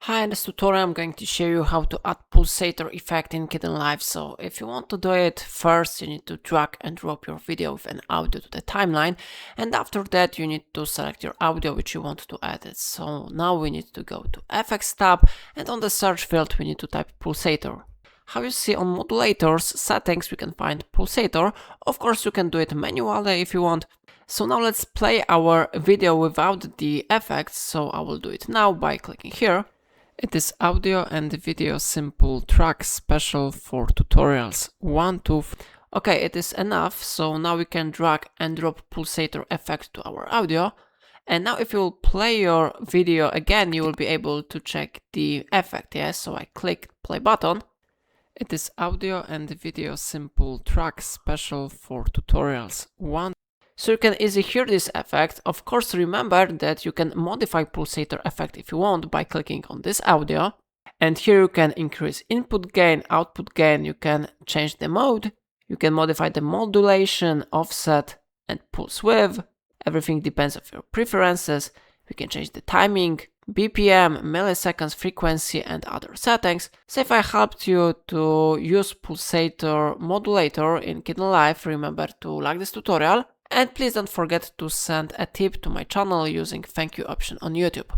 Hi, in this tutorial I'm going to show you how to add pulsator effect in Kdenlive. So if you want to do it, first you need to drag and drop your video with an audio to the timeline, and after that you need to select your audio which you want to add it. So now we need to go to Effects tab, and on the search field we need to type pulsator. How you see on modulators settings we can find pulsator. Of course you can do it manually if you want. So now let's play our video without the effects. So I will do it now by clicking here. It is audio and video simple track special for tutorials 1, 2. Okay, it is enough. So now we can drag and drop pulsator effect to our audio. And now if you will play your video again, you will be able to check the effect. Yes, so I click play button. It is audio and video simple track special for tutorials 1. So you can easily hear this effect. Of course, remember that you can modify pulsator effect if you want by clicking on this audio. And here you can increase input gain, output gain, you can change the mode, you can modify the modulation, offset, and pulse width. Everything depends on your preferences. You can change the timing, BPM, milliseconds, frequency, and other settings. So if I helped you to use pulsator modulator in Kdenlive, remember to like this tutorial. And please don't forget to send a tip to my channel using thank you option on YouTube.